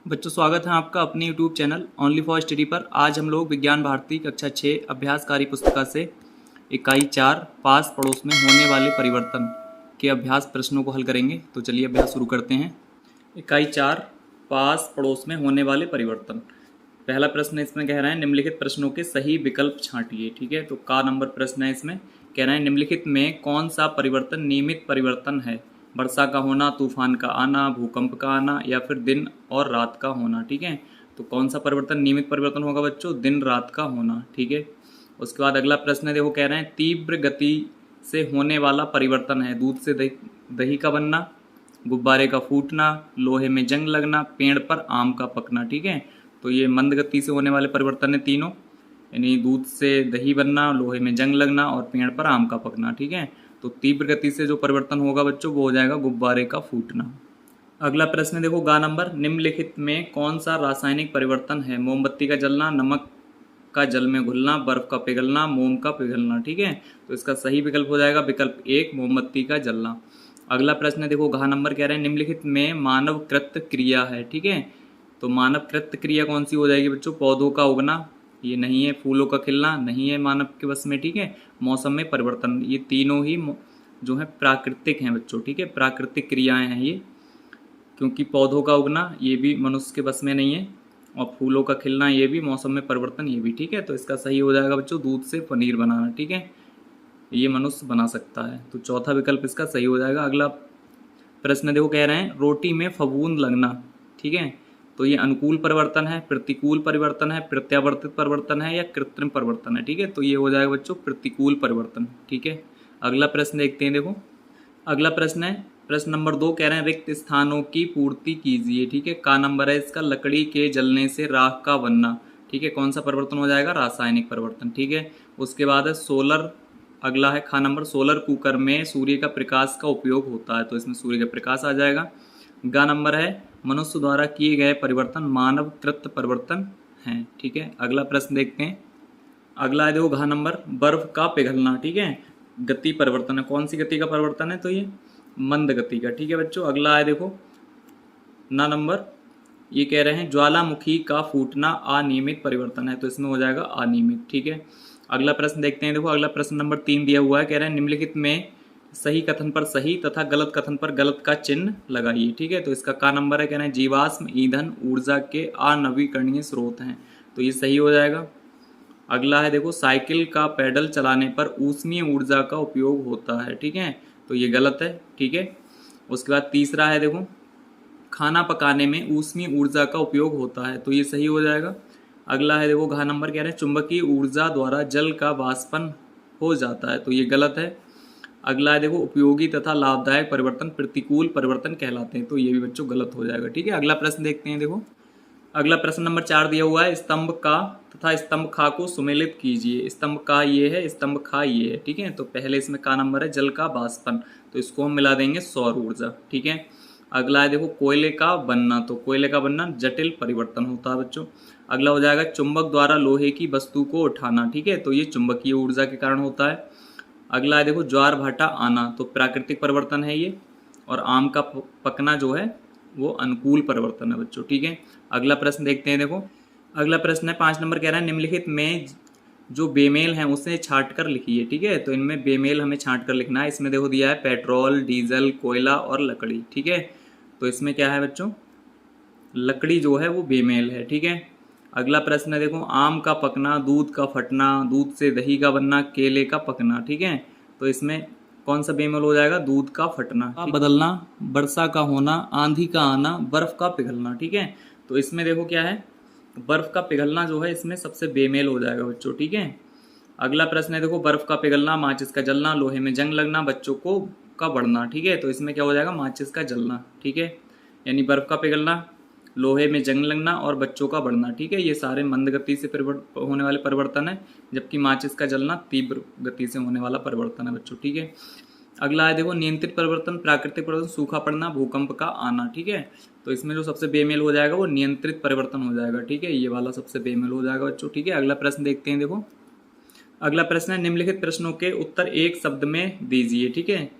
बच्चों, स्वागत है आपका अपने YouTube channel only for study पर। आज हम लोग विज्ञान भारती कक्षा 6 अभ्यासकारी पुस्तिका से इकाई 4 पास पड़ोस में होने वाले परिवर्तन के अभ्यास प्रश्नों को हल करेंगे। तो चलिए अभ्यास शुरू करते हैं। इकाई 4 पास पड़ोस में होने वाले परिवर्तन। पहला प्रश्न इसमें कह रहा है निम्नलिखित प्रश्नों के सही विकल्प छांटिए। ठीक है, तो का नंबर प्रश्न है। इसमें कह रहा है निम्नलिखित में कौन सा परिवर्तन नियमित परिवर्तन है? वर्षा का होना, तूफान का आना, भूकंप का आना या फिर दिन और रात का होना। ठीक है, तो कौन सा परिवर्तन नियमित परिवर्तन होगा बच्चों? दिन रात का होना। ठीक है, उसके बाद अगला प्रश्न है, देखो कह रहे हैं तीव्र गति से होने वाला परिवर्तन है। दूध से दही का बनना, गुब्बारे का फूटना, लोहे में जंग लगना, पेड़ पर आम का पकना। ठीक है, तो ये मंद गति से होने वाले परिवर्तन है तीनों, यानी दूध से दही बनना, लोहे में जंग लगना और पेड़ पर आम का पकना। ठीक है, तो तीव्र गति से जो परिवर्तन होगा बच्चों वो हो जाएगा गुब्बारे का फूटना। अगला प्रश्न देखो गा नंबर, निम्नलिखित में कौन सा रासायनिक परिवर्तन है? मोमबत्ती का जलना, नमक का जल में घुलना, बर्फ का पिघलना, मोम का पिघलना। ठीक है, तो इसका सही विकल्प हो जाएगा विकल्प 1 मोमबत्ती का जलना। अगला प्रश्न देखो घ नंबर कह रहे हैं निम्नलिखित में मानव कृत क्रिया है। ठीक है, तो मानव कृत क्रिया कौन सी हो जाएगी बच्चों? पौधों का उगना, ये नहीं है। फूलों का खिलना, नहीं है मानव के बस में। ठीक है, मौसम में परिवर्तन, ये तीनों ही जो है प्राकृतिक हैं बच्चों। ठीक है, प्राकृतिक क्रियाएं हैं ये, क्योंकि पौधों का उगना ये भी मनुष्य के बस में नहीं है और फूलों का खिलना ये भी, मौसम में परिवर्तन ये भी। ठीक है, तो इसका सही हो जाएगा बच्चों दूध से पनीर बनाना। ठीक है, ये मनुष्य बना सकता है, तो चौथा विकल्प इसका सही हो जाएगा। अगला प्रश्न देखो कह रहे हैं रोटी में फफूंद लगना। ठीक है, तो ये अनुकूल परिवर्तन है, प्रतिकूल परिवर्तन है, प्रत्यावर्तित परिवर्तन है या कृत्रिम परिवर्तन है? ठीक है, तो ये हो जाएगा बच्चों प्रतिकूल परिवर्तन। ठीक है, अगला प्रश्न देखते हैं। देखो अगला प्रश्न है प्रश्न नंबर 2, कह रहे हैं रिक्त स्थानों की पूर्ति कीजिए। ठीक है, का नंबर है इसका लकड़ी के जलने से राख का बनना। ठीक है, कौन सा परिवर्तन हो जाएगा? रासायनिक परिवर्तन। ठीक है, उसके बाद है सोलर, अगला है खा नंबर, सोलर कुकर में सूर्य का प्रकाश का उपयोग होता है, तो इसमें सूर्य का प्रकाश आ जाएगा। गा नंबर है मनुष्य द्वारा किए गए परिवर्तन मानव कृत परिवर्तन हैं। ठीक है, अगला प्रश्न देखते हैं। अगला है देखो घा नंबर, बर्फ का पिघलना। ठीक है, गति परिवर्तन है, कौन सी गति का परिवर्तन है? तो ये मंद गति का। ठीक है बच्चों, अगला है देखो ना नंबर, ये कह रहे हैं ज्वालामुखी का फूटना अनियमित परिवर्तन है, तो इसमें हो जाएगा अनियमित। ठीक है, अगला प्रश्न देखते हैं। देखो अगला प्रश्न नंबर 3 दिया हुआ है, कह रहे हैं निम्नलिखित में सही कथन पर सही तथा गलत कथन पर गलत का चिन्ह लगाइए। ठीक है, तो इसका का नंबर है, कह रहे हैं जीवाश्म ईंधन ऊर्जा के अनवीकरणीय स्रोत हैं, तो ये सही हो जाएगा। अगला है देखो साइकिल का पैडल चलाने पर ऊष्मीय ऊर्जा का उपयोग होता है। ठीक है, तो ये गलत है। ठीक है, उसके बाद तीसरा है देखो खाना पकाने में ऊष्मीय ऊर्जा का उपयोग होता है, तो ये सही हो जाएगा। अगला है देखो घा नंबर, कह रहे हैं चुंबकीय ऊर्जा द्वारा जल का वाष्पन हो जाता है, तो ये गलत है। अगला है देखो उपयोगी तथा लाभदायक परिवर्तन प्रतिकूल परिवर्तन कहलाते हैं, तो ये भी बच्चों गलत हो जाएगा। ठीक है, अगला प्रश्न देखते हैं। देखो अगला प्रश्न नंबर 4 दिया हुआ है, स्तंभ का तथा स्तंभ खा को सुमेलित कीजिए। स्तंभ का ये है, स्तंभ खा ये है। ठीक है, तो पहले इसमें का नंबर है जल का वाष्पन, तो इसको हम मिला देंगे सौर ऊर्जा। ठीक है, अगला है देखो कोयले का बनना, तो कोयले का बनना जटिल परिवर्तन होता है बच्चों। अगला हो जाएगा चुंबक द्वारा लोहे की वस्तु को उठाना। ठीक है, तो ये चुंबकीय ऊर्जा के कारण होता है। अगला है देखो ज्वार भाटा आना, तो प्राकृतिक परिवर्तन है ये, और आम का पकना जो है वो अनुकूल परिवर्तन है बच्चों। ठीक है, अगला प्रश्न देखते हैं। देखो अगला प्रश्न है 5 नंबर, कह रहा है निम्नलिखित में जो बेमेल हैं उसे छांट कर लिखिए। ठीक है, तो इनमें बेमेल हमें छांट कर लिखना है। इसमें देखो दिया है पेट्रोल, डीजल, कोयला और लकड़ी। ठीक है, तो इसमें क्या है बच्चों? लकड़ी जो है वो बेमेल है। ठीक है, अगला प्रश्न है देखो आम का पकना, दूध का फटना, दूध से दही का बनना, केले का पकना। ठीक है, तो इसमें कौन सा बेमेल हो जाएगा? दूध का फटना। बदलना, वर्षा का होना, आंधी का आना, बर्फ का पिघलना। ठीक है, तो इसमें देखो क्या है, बर्फ का पिघलना जो है इसमें सबसे बेमेल हो जाएगा बच्चों। ठीक है, अगला प्रश्न है देखो बर्फ का पिघलना, माचिस का जलना, लोहे में जंग लगना, बच्चों को का बढ़ना। ठीक है, तो इसमें क्या हो जाएगा? माचिस का जलना। ठीक है, यानी बर्फ का पिघलना, लोहे में जंग लगना और बच्चों का बढ़ना। ठीक है, ये सारे मंद गति से होने वाले परिवर्तन है, जबकि माचिस का जलना तीव्र गति से होने वाला परिवर्तन है बच्चों। ठीक है, अगला है देखो नियंत्रित परिवर्तन, प्राकृतिक परिवर्तन, सूखा पड़ना, भूकंप का आना। ठीक है, तो इसमें जो सबसे बेमेल हो जाएगा वो नियंत्रित परिवर्तन हो जाएगा। ठीक है, ये वाला सबसे बेमेल हो जाएगा बच्चों। ठीक है, अगला प्रश्न देखते हैं। देखो अगला प्रश्न है निम्नलिखित प्रश्नों के उत्तर एक शब्द में दीजिए। ठीक है,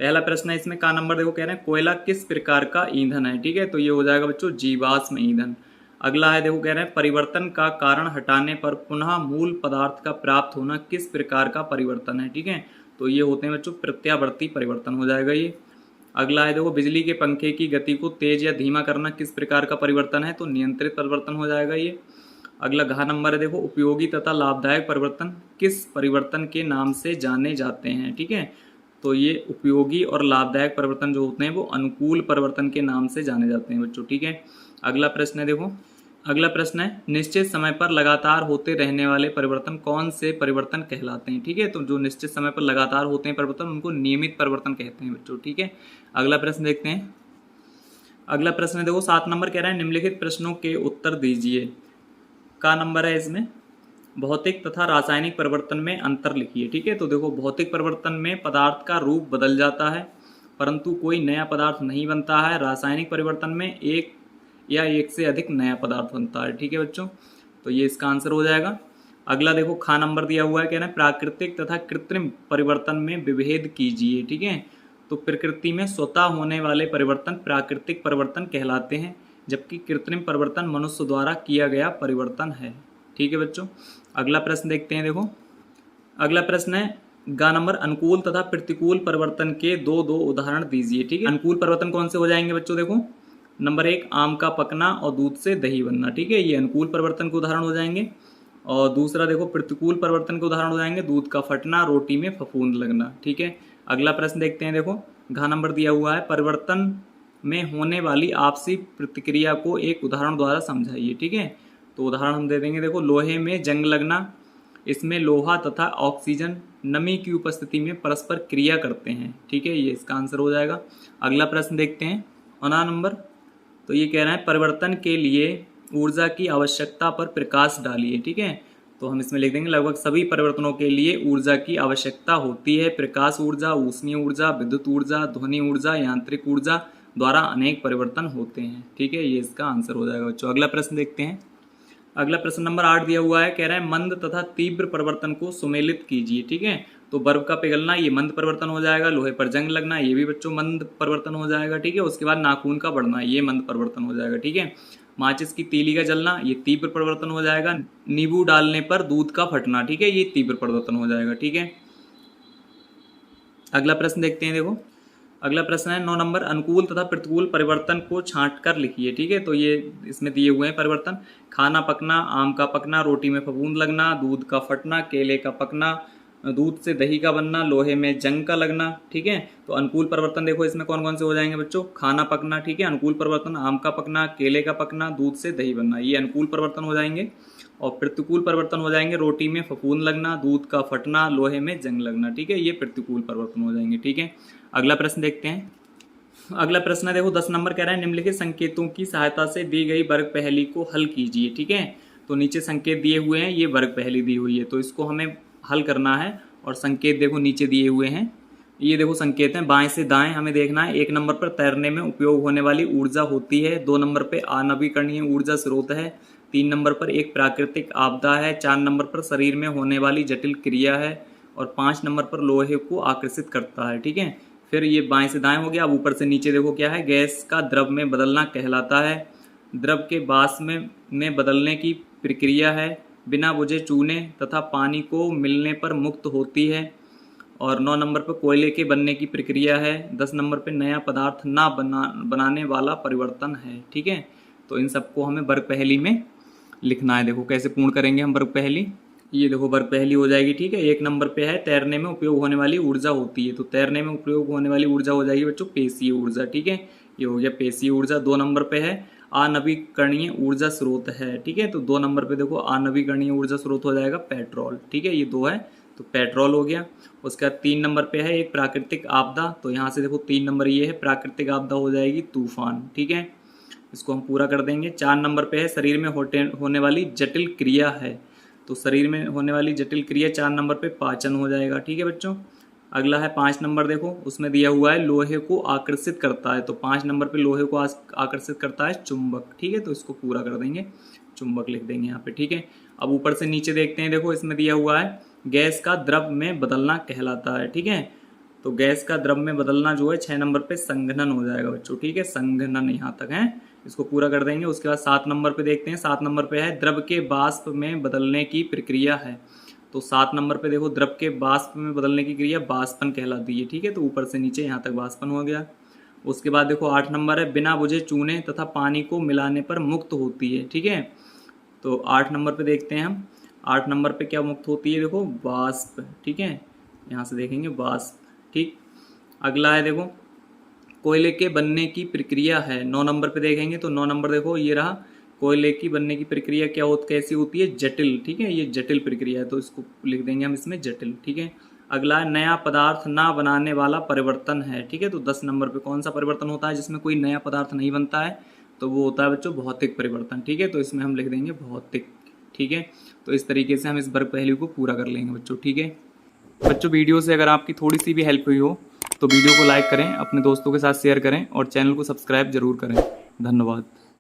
पहला प्रश्न है इसमें का नंबर देखो, कह रहे हैं कोयला किस प्रकार का ईंधन है। ठीक है, तो ये हो जाएगा बच्चों जीवाश्म ईंधन। अगला है देखो, कह रहे हैं परिवर्तन का कारण हटाने पर पुनः मूल पदार्थ का प्राप्त होना किस प्रकार का परिवर्तन है। ठीक है, तो ये होते हैं बच्चों प्रत्यावर्ती परिवर्तन हो जाएगा ये। अगला है देखो, बिजली के पंखे की गति को तेज या धीमा करना किस प्रकार का परिवर्तन है, तो नियंत्रित परिवर्तन हो जाएगा ये। अगला घ नंबर है देखो, उपयोगी तथा लाभदायक परिवर्तन किस परिवर्तन के नाम से जाने जाते हैं। ठीक है, तो ये उपयोगी और लाभदायक परिवर्तन जो होते हैं वो अनुकूल परिवर्तन के नाम से जाने जाते हैं बच्चों। ठीक है, अगला प्रश्न है देखो, अगला प्रश्न है निश्चित समय पर लगातार होते रहने वाले परिवर्तन कौन से परिवर्तन कहलाते हैं। ठीक है, तो जो निश्चित समय पर लगातार होते हैं परिवर्तन उनको नियमित परिवर्तन कहते हैं बच्चों। ठीक है, अगला प्रश्न देखते हैं। अगला प्रश्न है देखो 7 नंबर, कह रहा है निम्नलिखित प्रश्नों के उत्तर दीजिए। का नंबर है इसमें भौतिक तथा रासायनिक परिवर्तन में अंतर लिखिए। ठीक है, तो देखो भौतिक परिवर्तन में पदार्थ का रूप बदल जाता है परंतु कोई नया पदार्थ नहीं बनता है। रासायनिक परिवर्तन में एक या एक से अधिक नया पदार्थ बनता है। ठीक है बच्चों, तो ये इसका आंसर हो जाएगा। अगला देखो खा नंबर दिया हुआ है, कह रहे हैं प्राकृतिक तथा कृत्रिम परिवर्तन में विभेद कीजिए। ठीक है, तो प्रकृति में स्वतः होने वाले परिवर्तन प्राकृतिक परिवर्तन कहलाते हैं जबकि कृत्रिम परिवर्तन मनुष्य द्वारा किया गया परिवर्तन है। ठीक है बच्चों, अगला प्रश्न देखते हैं। देखो अगला प्रश्न है गा नंबर, अनुकूल तथा प्रतिकूल परिवर्तन के दो उदाहरण दीजिए। ठीक है, अनुकूल परिवर्तन कौन से हो जाएंगे बच्चों, देखो नंबर 1 आम का पकना और दूध से दही बनना। ठीक है, ये अनुकूल परिवर्तन के उदाहरण हो जाएंगे। और दूसरा देखो प्रतिकूल परिवर्तन के उदाहरण हो जाएंगे, दूध का फटना, रोटी में फफूंद लगना। ठीक है, अगला प्रश्न देखते हैं। देखो घ नंबर दिया हुआ है, परिवर्तन में होने वाली आपसी प्रतिक्रिया को एक उदाहरण द्वारा समझाइए। ठीक है, तो उदाहरण हम दे देंगे। देखो लोहे में जंग लगना, इसमें लोहा तथा ऑक्सीजन नमी की उपस्थिति में परस्पर क्रिया करते हैं। ठीक है, ये इसका आंसर हो जाएगा। अगला प्रश्न देखते हैं 9 नंबर, तो ये कह रहा है परिवर्तन के लिए ऊर्जा की आवश्यकता पर प्रकाश डालिए। ठीक है, तो हम इसमें लिख देंगे लगभग सभी परिवर्तनों के लिए ऊर्जा की आवश्यकता होती है। प्रकाश ऊर्जा, ऊष्मीय ऊर्जा, विद्युत ऊर्जा, ध्वनि ऊर्जा, यांत्रिक ऊर्जा द्वारा अनेक परिवर्तन होते हैं। ठीक है, ये इसका आंसर हो जाएगा बच्चों। अगला प्रश्न देखते हैं। अगला प्रश्न नंबर 8 दिया हुआ है, कह रहा है मंद तथा तीव्र परिवर्तन को सुमेलित कीजिए। ठीक है, तो बर्फ का पिघलना ये मंद परिवर्तन हो जाएगा, लोहे पर जंग लगना ये भी बच्चों मंद परिवर्तन हो जाएगा। ठीक है, उसके बाद नाखून का बढ़ना ये मंद परिवर्तन हो जाएगा। ठीक है, माचिस की तीली का जलना ये तीव्र परिवर्तन हो जाएगा। नींबू डालने पर दूध का फटना, ठीक है, ये तीव्र परिवर्तन हो जाएगा। ठीक है, अगला प्रश्न देखते हैं। देखो अगला प्रश्न है 9 नंबर, अनुकूल तथा प्रतिकूल परिवर्तन को छांट कर लिखिए। ठीक है, तो ये इसमें दिए हुए हैं परिवर्तन, खाना पकना, आम का पकना, रोटी में फफूंद लगना, दूध का फटना, केले का पकना, दूध से दही का बनना, लोहे में जंग का लगना। ठीक है, तो अनुकूल परिवर्तन देखो इसमें कौन कौन से हो जाएंगे बच्चों, खाना पकना, ठीक है अनुकूल परिवर्तन, आम का पकना, केले का पकना, दूध से दही बनना ये अनुकूल परिवर्तन हो जाएंगे। और प्रतिकूल परिवर्तन हो जाएंगे रोटी में फफूंद लगना, दूध का फटना, लोहे में जंग लगना। ठीक है, ये प्रतिकूल परिवर्तन हो जाएंगे। ठीक है, अगला प्रश्न देखते हैं। अगला प्रश्न है देखो 10 नंबर, कह रहा है निम्नलिखित संकेतों की सहायता से दी गई वर्ग पहेली को हल कीजिए। ठीक है, तो नीचे संकेत दिए हुए हैं, ये वर्ग पहेली दी हुई है तो इसको हमें हल करना है। और संकेत देखो नीचे दिए हुए हैं, ये देखो संकेत हैं बाएं से दाएं हमें देखना है। 1 नंबर पर तैरने में उपयोग होने वाली ऊर्जा होती है, 2 नंबर पर अनवीकरणीय ऊर्जा स्रोत है, 3 नंबर पर एक प्राकृतिक आपदा है, 4 नंबर पर शरीर में होने वाली जटिल क्रिया है और 5 नंबर पर लोहे को आकर्षित करता है। ठीक है, फिर ये बाएं से दाएं हो गया। अब ऊपर से नीचे देखो क्या है, गैस का द्रव में बदलना कहलाता है, द्रव के वाष्प में बदलने की प्रक्रिया है, बिना बुझे चूने तथा पानी को मिलने पर मुक्त होती है। और 9 नंबर पर कोयले के बनने की प्रक्रिया है, 10 नंबर पर नया पदार्थ ना बनाने वाला परिवर्तन है। ठीक है, तो इन सबको हमें वर्ग पहेली में लिखना है। देखो कैसे पूर्ण करेंगे हम वर्ग पहेली, ये देखो वर्ग पहेली हो जाएगी। ठीक है, 1 नंबर पे है तैरने में उपयोग होने वाली ऊर्जा होती है, तो तैरने में उपयोग होने वाली ऊर्जा हो जाएगी बच्चों पेशीय ऊर्जा। ठीक है, ये हो गया पेशीय ऊर्जा। 2 नंबर पे है अनवीकरणीय ऊर्जा स्रोत है। ठीक है, तो 2 नंबर पे देखो अनवीकरणीय ऊर्जा स्रोत हो जाएगा पेट्रोल। ठीक है, ये 2 है तो पेट्रोल हो गया। उसके बाद 3 नंबर पे है एक प्राकृतिक आपदा, तो यहाँ से देखो 3 नंबर ये है प्राकृतिक आपदा हो जाएगी तूफान। ठीक है, इसको हम पूरा कर देंगे। 4 नंबर पे है शरीर में होने वाली जटिल क्रिया है, तो शरीर में होने वाली जटिल क्रिया 4 नंबर पे पाचन हो जाएगा। ठीक है बच्चों, अगला है 5 नंबर, देखो उसमें दिया हुआ है लोहे को आकर्षित करता है, तो 5 नंबर पे लोहे को आकर्षित करता है चुंबक। ठीक है, तो इसको पूरा कर देंगे, चुंबक लिख देंगे यहाँ पे। ठीक है, अब ऊपर से नीचे देखते हैं। देखो इसमें दिया हुआ है गैस का द्रव में बदलना कहलाता है। ठीक है, तो गैस का द्रव में बदलना जो है 6 नंबर पे संघनन हो जाएगा बच्चों, ठीक है, संघनन यहाँ तक है, इसको पूरा कर देंगे। उसके बाद 7 नंबर पे देखते हैं, 7 नंबर पे है द्रव के वाष्प में बदलने की प्रक्रिया है। तो 7 नंबर पे देखो द्रव के वाष्प में बदलने की क्रिया वाष्पन कहलाती है, ठीक है, तो ऊपर से नीचे यहाँ तक वाष्पन हो गया। उसके बाद देखो 8 नंबर है बिना बुझे चूने तथा पानी को मिलाने पर मुक्त होती है, ठीक है। तो 8 नंबर पे देखते हैं हम, 8 नंबर पे क्या मुक्त होती है, देखो वाष्प, ठीक है, यहाँ से देखेंगे वाष्प, ठीक। अगला है देखो कोयले के बनने की प्रक्रिया है, 9 नंबर पे देखेंगे। तो 9 नंबर देखो ये रहा, कोयले की बनने की प्रक्रिया क्या होती, कैसी होती है, जटिल, ठीक है, ये जटिल प्रक्रिया है, तो इसको लिख देंगे हम इसमें जटिल, ठीक है। अगला है नया पदार्थ ना बनाने वाला परिवर्तन है, ठीक है। तो 10 नंबर पे कौन सा परिवर्तन होता है जिसमें कोई नया पदार्थ नहीं बनता है, तो वो होता है बच्चों भौतिक परिवर्तन, ठीक है, तो इसमें हम लिख देंगे भौतिक, ठीक है। तो इस तरीके से हम इस वर्ग पहलू को पूरा कर लेंगे बच्चों, ठीक है। बच्चों वीडियो से अगर आपकी थोड़ी सी भी हेल्प हुई हो तो वीडियो को लाइक करें, अपने दोस्तों के साथ शेयर करें और चैनल को सब्सक्राइब जरूर करें। धन्यवाद।